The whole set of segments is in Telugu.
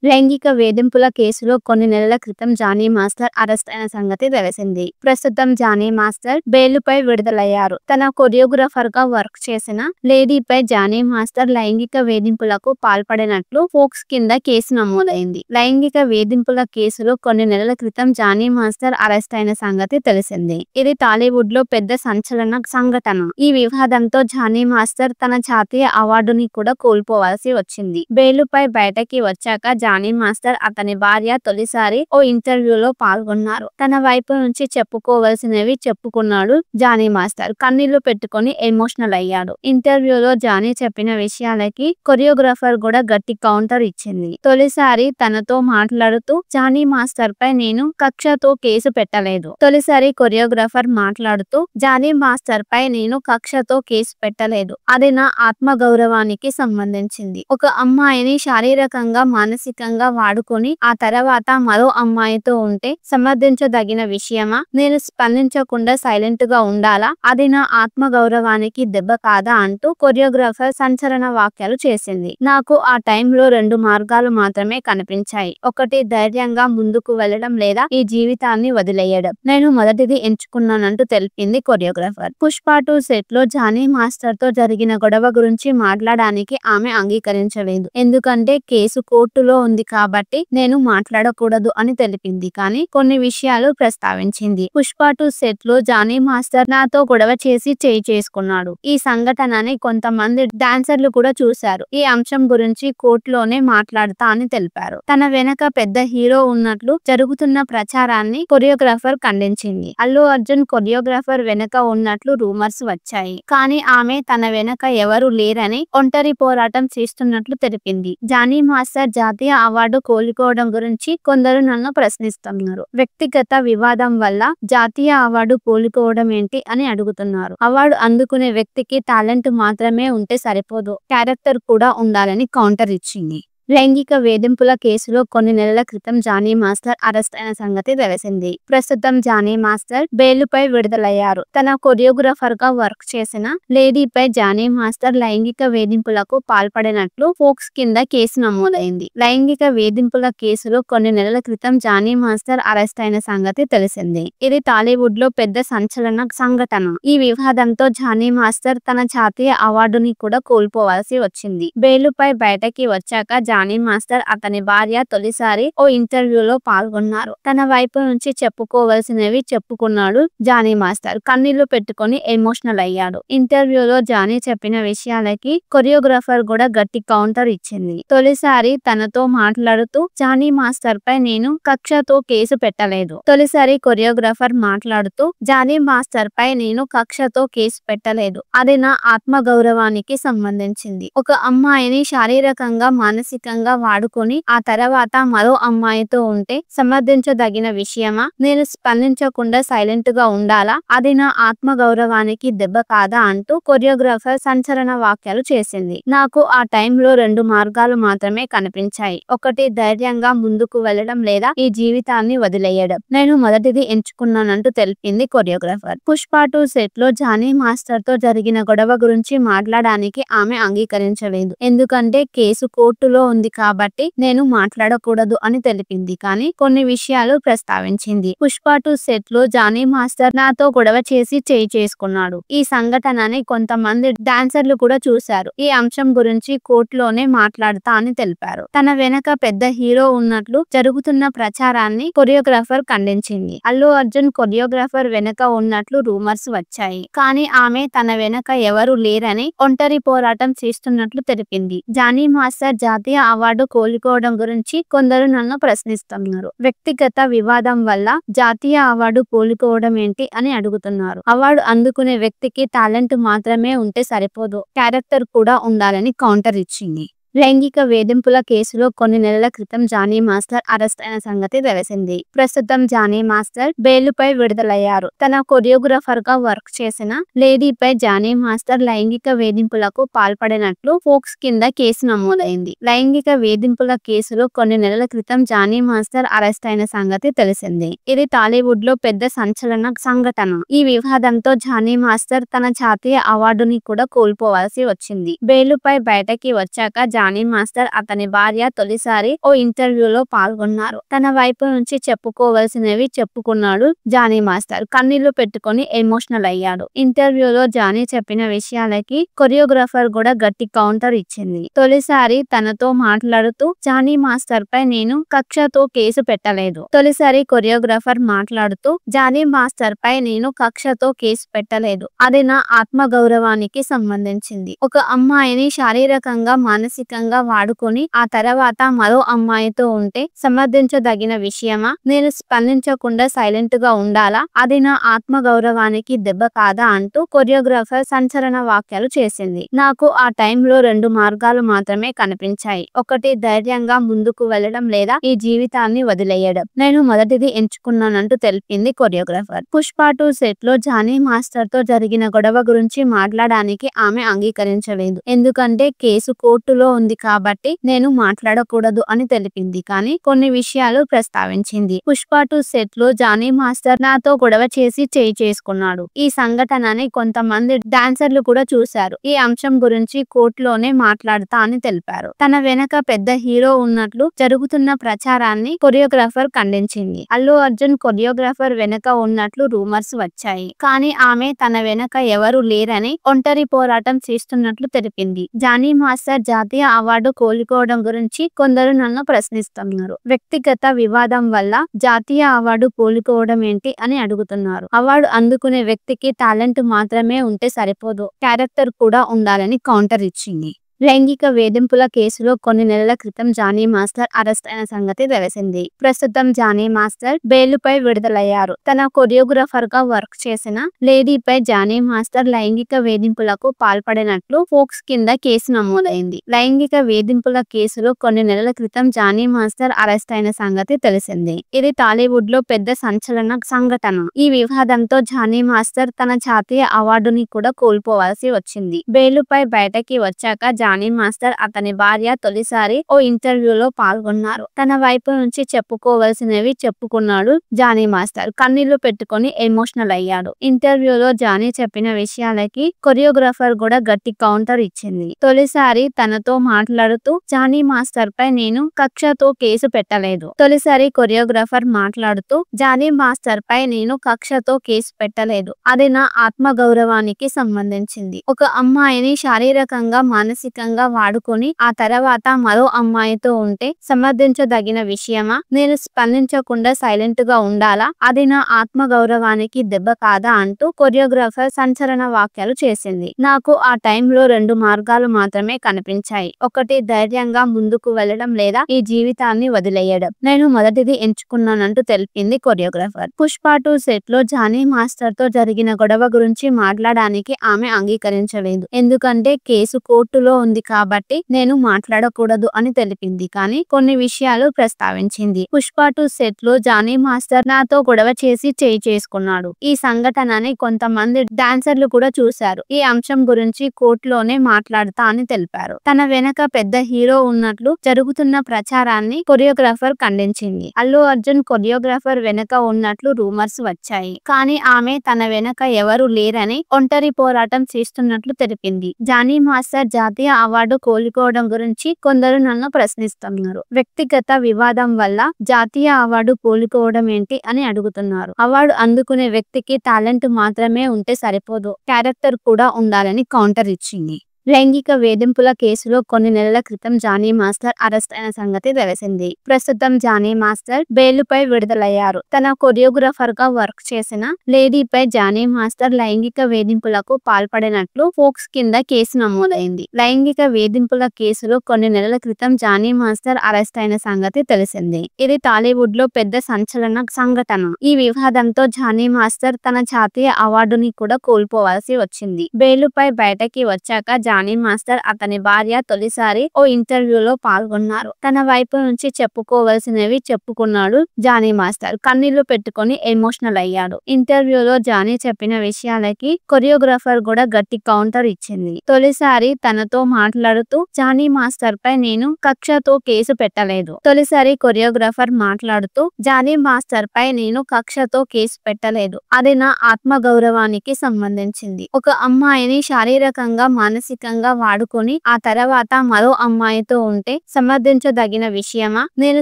లైంగిక వేధింపుల కేసులో కొన్ని నెలల క్రితం జానీ మాస్టర్ అరెస్ట్ అయిన సంగతి తెలిసింది. ప్రస్తుతం జానీ మాస్టర్ బెయిలుపై విడుదలయ్యారు. తన కొరియోగ్రాఫర్ గా వర్క్ చేసిన లేడీపై జానీ మాస్టర్ లైంగిక వేధింపులకు పాల్పడినట్లు ఫోక్స్ కింద కేసు నమోదైంది. లైంగిక వేధింపుల కేసులో కొన్ని నెలల క్రితం జానీ మాస్టర్ అరెస్ట్ అయిన సంగతి తెలిసింది. ఇది టాలీవుడ్ లో పెద్ద సంచలన సంఘటన. ఈ వివాదంతో జానీ మాస్టర్ తన జాతీయ అవార్డుని కూడా కోల్పోవాల్సి వచ్చింది. బెయిలుపై బయటకి వచ్చాక జానీ మాస్టర్ అతని భార్య తొలిసారి ఓ ఇంటర్వ్యూలో పాల్గొన్నారు. తన వైపు నుంచి చెప్పుకోవలసినవి చెప్పుకున్నాడు జానీ మాస్టర్. కన్నీళ్లు పెట్టుకొని ఎమోషనల్ అయ్యాడు. ఇంటర్వ్యూలో జానీ చెప్పిన విషయాలకి కొరియోగ్రాఫర్ కూడా గట్టి కౌంటర్ ఇచ్చింది. తొలిసారి తనతో మాట్లాడుతూ జానీ మాస్టర్ పై నేను కక్షతో కేసు పెట్టలేదు. తొలిసారి కొరియోగ్రాఫర్ మాట్లాడుతూ జానీ మాస్టర్ పై నేను కక్షతో కేసు పెట్టలేదు. అది నా ఆత్మ గౌరవానికి సంబంధించింది. ఒక అమ్మాయిని శారీరకంగా మానసికంగా వాడుకొని ఆ తర్వాత మరో అమ్మాయితో ఉంటే సమర్థించదగిన విషయమా? నేను స్పందించకుండా సైలెంట్ గా ఉండాలా? అది నా ఆత్మ గౌరవానికి దెబ్బ కాదా అంటూ కొరియోగ్రాఫర్ సంచలన వ్యాఖ్యలు చేసింది. నాకు ఆ టైంలో 2 మార్గాలు మాత్రమే కనిపించాయి. ఒకటి ధైర్యంగా ముందుకు వెళ్లడం లేదా ఈ జీవితాన్ని వదిలేయడం. నేను మొదటిది ఎంచుకున్నానంటూ తెలిపింది కొరియోగ్రాఫర్. పుష్ప 2 సెట్ లో జానీ మాస్టర్ తో జరిగిన గొడవ గురించి మాట్లాడడానికి ఆమె అంగీకరించలేదు. ఎందుకంటే కేసు కోర్టులో ఉంది కాబట్టి నేను మాట్లాడకూడదు అని తెలిపింది. కానీ కొన్ని విషయాలు ప్రస్తావించింది. పుష్ప 2 సెట్ లో జానీ మాస్టర్ నాతో గొడవ చేసి చేయి చేసుకున్నాడు. ఈ సంఘటనని కొంతమంది డాన్సర్లు కూడా చూశారు. ఈ అంశం గురించి కోర్టులోనే మాట్లాడతా అని తెలిపారు. తన వెనక పెద్ద హీరో ఉన్నట్లు జరుగుతున్న ప్రచారాన్ని కొరియోగ్రాఫర్ ఖండించింది. అల్లు అర్జున్ కొరియోగ్రాఫర్ వెనక ఉన్నట్లు రూమర్స్ వచ్చాయి. కానీ ఆమె తన వెనక ఎవరు లేరని ఒంటరి పోరాటం చేస్తున్నట్లు తెలిపింది. జానీ మాస్టర్ జాతీయ అవార్డు కోలుకోవడం గురించి కొందరు నన్ను ప్రశ్నిస్తున్నారు. వ్యక్తిగత వివాదం వల్ల జాతీయ అవార్డు కోలుకోవడం ఏంటి అని అడుగుతున్నారు. అవార్డు అందుకునే వ్యక్తికి టాలెంట్ మాత్రమే ఉంటే సరిపోదు, క్యారెక్టర్ కూడా ఉండాలని కౌంటర్ ఇచ్చింది. లైంగిక వేధింపుల కేసులో కొన్ని నెలల క్రితం జానీ మాస్టర్ అరెస్ట్ అయిన సంగతి తెలిసింది. ప్రస్తుతం జానీ మాస్టర్ బెయిలుపై విడుదలయ్యారు. తన కొరియోగ్రాఫర్ గా వర్క్ చేసిన లేడీపై జానీ మాస్టర్ లైంగిక వేధింపులకు పాల్పడినట్లు ఫోక్స్ కింద కేసు నమోదైంది. లైంగిక వేధింపుల కేసులో కొన్ని నెలల క్రితం జానీ మాస్టర్ అరెస్ట్ అయిన సంగతి తెలిసింది. ఇది టాలీవుడ్ లో పెద్ద సంచలన సంఘటన. ఈ వివాదంతో జానీ మాస్టర్ తన జాతీయ అవార్డుని కూడా కోల్పోవాల్సి వచ్చింది. బెయిలుపై బయటకి వచ్చాక జానీ మాస్టర్ అతని భార్య తొలిసారి ఓ ఇంటర్వ్యూలో పాల్గొన్నారు. తన వైపు నుంచి చెప్పుకోవలసినవి చెప్పుకున్నాడు జానీ మాస్టర్. కన్నీళ్లు పెట్టుకొని ఎమోషనల్ అయ్యాడు. ఇంటర్వ్యూలో జానీ చెప్పిన విషయాలకి కొరియోగ్రాఫర్ కూడా గట్టి కౌంటర్ ఇచ్చింది. తొలిసారి తనతో మాట్లాడుతూ జానీ మాస్టర్ పై నేను కక్షతో కేసు పెట్టలేదు. తొలిసారి కొరియోగ్రాఫర్ మాట్లాడుతూ జానీ మాస్టర్ పై నేను కక్షతో కేసు పెట్టలేదు. అది నా ఆత్మ గౌరవానికి సంబంధించింది. ఒక అమ్మాయిని శారీరకంగా మానసికంగా వాడుకొని ఆ తర్వాత మరో అమ్మాయితో ఉంటే సమర్థించదగిన విషయమా? నేను స్పందించకుండా సైలెంట్ గా ఉండాలా? అది నా ఆత్మ గౌరవానికి దెబ్బ కాదా అంటూ కొరియోగ్రాఫర్ సంచలన వ్యాఖ్యలు చేసింది. నాకు ఆ టైంలో 2 మార్గాలు మాత్రమే కనిపించాయి. ఒకటి ధైర్యంగా ముందుకు వెళ్లడం లేదా ఈ జీవితాన్ని వదిలేయడం. నేను మొదటిది ఎంచుకున్నానంటూ తెలిపింది కొరియోగ్రాఫర్. పుష్ప 2 సెట్ లో జానీ మాస్టర్ తో జరిగిన గొడవ గురించి మాట్లాడడానికి ఆమె అంగీకరించలేదు. ఎందుకంటే కేసు కోర్టులో ఉంది కాబట్టి నేను మాట్లాడకూడదు అని తెలిపింది. కానీ కొన్ని విషయాలు ప్రస్తావించింది. పుష్ప 2 సెట్ లో జానీ మాస్టర్ నాతో గొడవ చేసి చేయి చేసుకున్నాడు. ఈ సంఘటనని కొంతమంది డాన్సర్లు కూడా చూశారు. ఈ అంశం గురించి కోర్టులోనే మాట్లాడతా అని తెలిపారు. తన వెనక పెద్ద హీరో ఉన్నట్లు జరుగుతున్న ప్రచారాన్ని కొరియోగ్రాఫర్ ఖండించింది. అల్లు అర్జున్ కొరియోగ్రాఫర్ వెనక ఉన్నట్లు రూమర్స్ వచ్చాయి. కానీ ఆమె తన వెనక ఎవరు లేరని ఒంటరి పోరాటం చేస్తున్నట్లు తెలిపింది. జానీ మాస్టర్ జాతీయ అవార్డు కోలుకోవడం గురించి కొందరు నన్ను ప్రశ్నిస్తున్నారు. వ్యక్తిగత వివాదం వల్ల జాతీయ అవార్డు కోలుకోవడం ఏంటి అని అడుగుతున్నారు. అవార్డు అందుకునే వ్యక్తికి టాలెంట్ మాత్రమే ఉంటే సరిపోదు, క్యారెక్టర్ కూడా ఉండాలని కౌంటర్ ఇచ్చింది. లైంగిక వేధింపుల కేసులో కొన్ని నెలల క్రితం జానీ మాస్టర్ అరెస్ట్ అయిన సంగతి తెలిసింది. ప్రస్తుతం జానీ మాస్టర్ బెయిలుపై విడుదలయ్యారు. తన కొరియోగ్రాఫర్ గా వర్క్ చేసిన లేడీపై జానీ మాస్టర్ లైంగిక వేధింపులకు పాల్పడినట్లు ఫోక్స్ కింద కేసు నమోదైంది. లైంగిక వేధింపుల కేసులో కొన్ని నెలల క్రితం జానీ మాస్టర్ అరెస్ట్ అయిన సంగతి తెలిసింది. ఇది టాలీవుడ్ లో పెద్ద సంచలన సంఘటన. ఈ వివాదంతో జానీ మాస్టర్ తన జాతీయ అవార్డుని కూడా కోల్పోవాల్సి వచ్చింది. బెయిలుపై బయటకి వచ్చాక జానీ మాస్టర్ అతని భార్య తొలిసారి ఓ ఇంటర్వ్యూలో పాల్గొన్నారు. తన వైపు నుంచి చెప్పుకోవలసినవి చెప్పుకున్నాడు జానీ మాస్టర్. కన్నీళ్లు పెట్టుకొని ఎమోషనల్ అయ్యాడు. ఇంటర్వ్యూలో జానీ చెప్పిన విషయాలకి కొరియోగ్రాఫర్ కూడా గట్టి కౌంటర్ ఇచ్చింది. తొలిసారి తనతో మాట్లాడుతూ జానీ మాస్టర్ పై నేను కక్షతో కేసు పెట్టలేదు. తొలిసారి కొరియోగ్రాఫర్ మాట్లాడుతూ జానీ మాస్టర్ పై నేను కక్షతో కేసు పెట్టలేదు. అది నా ఆత్మ గౌరవానికి సంబంధించింది. ఒక అమ్మాయిని శారీరకంగా మానసికంగా వాడుకొని ఆ తర్వాత మరో అమ్మాయితో ఉంటే సమర్థించదగిన విషయమా? నేను స్పందించకుండా సైలెంట్ గా ఉండాలా? అది నా ఆత్మ గౌరవానికి దెబ్బ కాదా అంటూ కొరియోగ్రాఫర్ సంచలన వ్యాఖ్యలు చేసింది. నాకు ఆ టైంలో 2 మార్గాలు మాత్రమే కనిపించాయి. ఒకటి ధైర్యంగా ముందుకు వెళ్లడం లేదా ఈ జీవితాన్ని వదిలేయడం. నేను మొదటిది ఎంచుకున్నానంటూ తెలిపింది కొరియోగ్రాఫర్. పుష్ప 2 సెట్ లో జానీ మాస్టర్ తో జరిగిన గొడవ గురించి మాట్లాడడానికి ఆమె అంగీకరించలేదు. ఎందుకంటే కేసు కోర్టులో ఉంది కాబట్టి నేను మాట్లాడకూడదు అని తెలిపింది. కానీ కొన్ని విషయాలు ప్రస్తావించింది. పుష్ప 2 సెట్ లో జానీ మాస్టర్ నాతో గొడవ చేసి చేయి చేసుకున్నాడు. ఈ సంఘటనని కొంతమంది డాన్సర్లు కూడా చూశారు. ఈ అంశం గురించి కోర్టులోనే మాట్లాడతా అని తెలిపారు. తన వెనక పెద్ద హీరో ఉన్నట్లు జరుగుతున్న ప్రచారాన్ని కొరియోగ్రాఫర్ ఖండించింది. అల్లు అర్జున్ కొరియోగ్రాఫర్ వెనక ఉన్నట్లు రూమర్స్ వచ్చాయి. కానీ ఆమె తన వెనక ఎవరు లేరని ఒంటరి పోరాటం చేస్తున్నట్లు తెలిపింది. జానీ మాస్టర్ జాతీయ అవార్డు కోలుకోవడం గురించి కొందరు నన్ను ప్రశ్నిస్తున్నారు. వ్యక్తిగత వివాదం వల్ల జాతీయ అవార్డు కోలుకోవడం ఏంటి అని అడుగుతున్నారు. అవార్డు అందుకునే వ్యక్తికి టాలెంట్ మాత్రమే ఉంటే సరిపోదు, క్యారెక్టర్ కూడా ఉండాలని కౌంటర్ ఇచ్చింది. లైంగిక వేధింపుల కేసులో కొన్ని నెలల క్రితం జానీ మాస్టర్ అరెస్ట్ అయిన సంగతి తెలిసింది. ప్రస్తుతం జానీ మాస్టర్ బెయిలుపై విడుదలయ్యారు. తన కొరియోగ్రాఫర్ గా వర్క్ చేసిన లేడీపై జానీ మాస్టర్ లైంగిక వేధింపులకు పాల్పడినట్లు ఫోక్స్ కింద కేసు నమోదైంది. లైంగిక వేధింపుల కేసులో కొన్ని నెలల క్రితం జానీ మాస్టర్ అరెస్ట్ అయిన సంగతి తెలిసింది. ఇది టాలీవుడ్ లో పెద్ద సంచలన సంఘటన. ఈ వివాదంతో జానీ మాస్టర్ తన జాతీయ అవార్డుని కూడా కోల్పోవాల్సి వచ్చింది. బెయిలుపై బయటకి వచ్చాక జానీ మాస్టర్ అతని భార్య తొలిసారి ఓ ఇంటర్వ్యూలో పాల్గొన్నారు. తన వైపు నుంచి చెప్పుకోవలసినవి చెప్పుకున్నాడు జానీ మాస్టర్. కన్నీళ్లు పెట్టుకొని ఎమోషనల్ అయ్యాడు. ఇంటర్వ్యూలో జానీ చెప్పిన విషయాలకి కొరియోగ్రాఫర్ కూడా గట్టి కౌంటర్ ఇచ్చింది. తొలిసారి తనతో మాట్లాడుతూ జానీ మాస్టర్ పై నేను కక్షతో కేసు పెట్టలేదు. తొలిసారి కొరియోగ్రాఫర్ మాట్లాడుతూ జానీ మాస్టర్ పై నేను కక్షతో కేసు పెట్టలేదు. అది నా ఆత్మ గౌరవానికి సంబంధించింది. ఒక అమ్మాయిని శారీరకంగా మానసికంగా వాడుకొని ఆ తర్వాత మరో అమ్మాయితో ఉంటే సమర్థించదగిన విషయమా? నేను స్పందించకుండా సైలెంట్ గా ఉండాలా? అది నా ఆత్మ గౌరవానికి దెబ్బ కాదా అంటూ కొరియోగ్రాఫర్ సంచలన వ్యాఖ్యలు చేసింది. నాకు ఆ టైంలో 2 మార్గాలు మాత్రమే కనిపించాయి. ఒకటి ధైర్యంగా ముందుకు వెళ్లడం లేదా ఈ జీవితాన్ని వదిలేయడం. నేను మొదటిది ఎంచుకున్నానంటూ తెలిపింది కొరియోగ్రాఫర్. పుష్ప 2 సెట్ లో జానీ మాస్టర్ తో జరిగిన గొడవ గురించి మాట్లాడడానికి ఆమె అంగీకరించలేదు. ఎందుకంటే కేసు కోర్టులో ఉంది కాబట్టి నేను మాట్లాడకూడదు అని తెలిపింది. కానీ కొన్ని విషయాలు ప్రస్తావించింది. పుష్ప 2 సెట్ లో జానీ మాస్టర్ నాతో గొడవ చేసి చేయి చేసుకున్నాడు. ఈ సంఘటనని కొంతమంది డాన్సర్లు కూడా చూశారు. ఈ అంశం గురించి కోర్టులోనే మాట్లాడతా అని తెలిపారు. తన వెనక పెద్ద హీరో ఉన్నట్లు జరుగుతున్న ప్రచారాన్ని కొరియోగ్రాఫర్ ఖండించింది. అల్లు అర్జున్ కొరియోగ్రాఫర్ వెనక ఉన్నట్లు రూమర్స్ వచ్చాయి. కానీ ఆమె తన వెనక ఎవరు లేరని ఒంటరి పోరాటం చేస్తున్నట్లు తెలిపింది. జానీ మాస్టర్ జాతీయ అవార్డు కోలుకోవడం గురించి కొందరు నన్ను ప్రశ్నిస్తున్నారు. వ్యక్తిగత వివాదం వల్ల జాతీయ అవార్డు కోలుకోవడం ఏంటి అని అడుగుతున్నారు. అవార్డు అందుకునే వ్యక్తికి టాలెంట్ మాత్రమే ఉంటే సరిపోదు, క్యారెక్టర్ కూడా ఉండాలని కౌంటర్ ఇచ్చింది. లైంగిక వేధింపుల కేసులో కొన్ని నెలల క్రితం జానీ మాస్టర్ అరెస్ట్ అయిన సంగతి తెలిసింది. ప్రస్తుతం జానీ మాస్టర్ బెయిలుపై విడుదలయ్యారు. తన కొరియోగ్రాఫర్ గా వర్క్ చేసిన లేడీపై జానీ మాస్టర్ లైంగిక వేధింపులకు పాల్పడినట్లు ఫోక్స్ కింద కేసు నమోదైంది. లైంగిక వేధింపుల కేసులో కొన్ని నెలల క్రితం జానీ మాస్టర్ అరెస్ట్ అయిన సంగతి తెలిసింది. ఇది టాలీవుడ్ లో పెద్ద సంచలన సంఘటన. ఈ వివాదంతో జానీ మాస్టర్ తన జాతీయ అవార్డుని కూడా కోల్పోవాల్సి వచ్చింది. బెయిలుపై బయటకి వచ్చాక జానీ మాస్టర్ అతని భార్య తొలిసారి ఓ ఇంటర్వ్యూలో పాల్గొన్నారు. తన వైపు నుంచి చెప్పుకోవలసినవి చెప్పుకున్నాడు జానీ మాస్టర్. కన్నీళ్లు పెట్టుకొని ఎమోషనల్ అయ్యాడు. ఇంటర్వ్యూలో జానీ చెప్పిన విషయాలకి కొరియోగ్రాఫర్ కూడా గట్టి కౌంటర్ ఇచ్చింది. తొలిసారి తనతో మాట్లాడుతూ జానీ మాస్టర్ పై నేను కక్షతో కేసు పెట్టలేదు. తొలిసారి కొరియోగ్రాఫర్ మాట్లాడుతూ జానీ మాస్టర్ పై నేను కక్షతో కేసు పెట్టలేదు. అది నా ఆత్మ గౌరవానికి సంబంధించింది. ఒక అమ్మాయిని శారీరకంగా మానసిక లైంగికంగా వాడుకొని ఆ తర్వాత మరో అమ్మాయితో ఉంటే సమర్థించదగిన విషయమా? నేను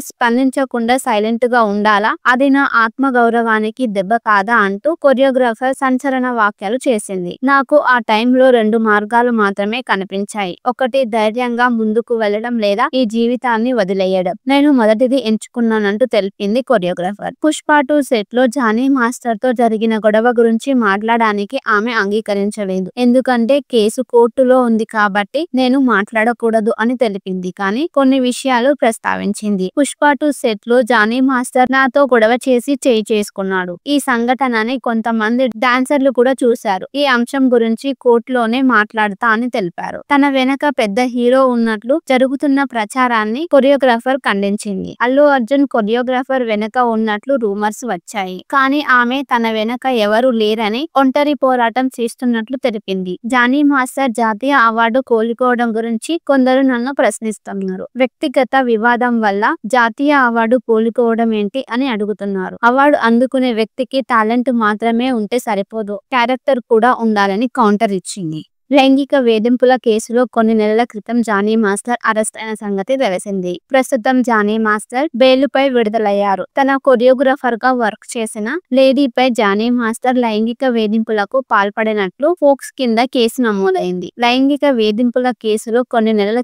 స్పందించకుండా సైలెంట్ గా ఉండాలా? అది నా ఆత్మగౌరవానికి దెబ్బ కాదా అంటూ కొరియోగ్రాఫర్ సంచలన వ్యాఖ్యలు చేసింది. నాకు ఆ టైంలో 2 మార్గాలు మాత్రమే కనిపించాయి. ఒకటి ధైర్యంగా ముందుకు వెళ్లడం లేదా ఈ జీవితాన్ని వదిలేయడం. నేను మొదటిది ఎంచుకున్నానంటూ తెలిపింది కొరియోగ్రాఫర్. పుష్ప 2 సెట్ లో జానీ మాస్టర్ తో జరిగిన గొడవ గురించి మాట్లాడడానికి ఆమె అంగీకరించలేదు. ఎందుకంటే కేసు కోర్టులో ఉంది కాబట్టి నేను మాట్లాడకూడదు అని తెలిపింది. కానీ కొన్ని విషయాలు ప్రస్తావించింది. పుష్ప 2 సెట్ లో జానీ మాస్టర్ నాతో గొడవ చేసి చేయి చేసుకున్నాడు. ఈ సంఘటనని కొంతమంది డాన్సర్లు కూడా చూశారు. ఈ అంశం గురించి కోర్టులోనే మాట్లాడతా అని తెలిపారు. తన వెనక పెద్ద హీరో ఉన్నట్లు జరుగుతున్న ప్రచారాన్ని కొరియోగ్రాఫర్ ఖండించింది. అల్లు అర్జున్ కొరియోగ్రాఫర్ వెనక ఉన్నట్లు రూమర్స్ వచ్చాయి. కానీ ఆమె తన వెనక ఎవరు లేరని ఒంటరి పోరాటం చేస్తున్నట్లు తెలిపింది. జానీ మాస్టర్ జాతీయ అవార్డు కోలుకోవడం గురించి కొందరు నన్ను ప్రశ్నిస్తున్నారు. వ్యక్తిగత వివాదం వల్ల జాతీయ అవార్డు కోలుకోవడం ఏంటి అని అడుగుతున్నారు. అవార్డు అందుకునే వ్యక్తికి టాలెంట్ మాత్రమే ఉంటే సరిపోదు, క్యారెక్టర్ కూడా ఉండాలని కౌంటర్ ఇచ్చింది. లైంగిక వేధింపుల కేసులో కొన్ని నెలల క్రితం జానీ మాస్టర్ అరెస్ట్ అయిన సంగతి తెలిసింది. ప్రస్తుతం జానీ మాస్టర్ బెయిలుపై విడుదలయ్యారు. తన కొరియోగ్రాఫర్ గా వర్క్ చేసిన లేడీపై జానీ మాస్టర్ లైంగిక వేధింపులకు పాల్పడినట్లు ఫోక్స్ కింద కేసు నమోదైంది. లైంగిక వేధింపుల కేసులో కొన్ని నెలల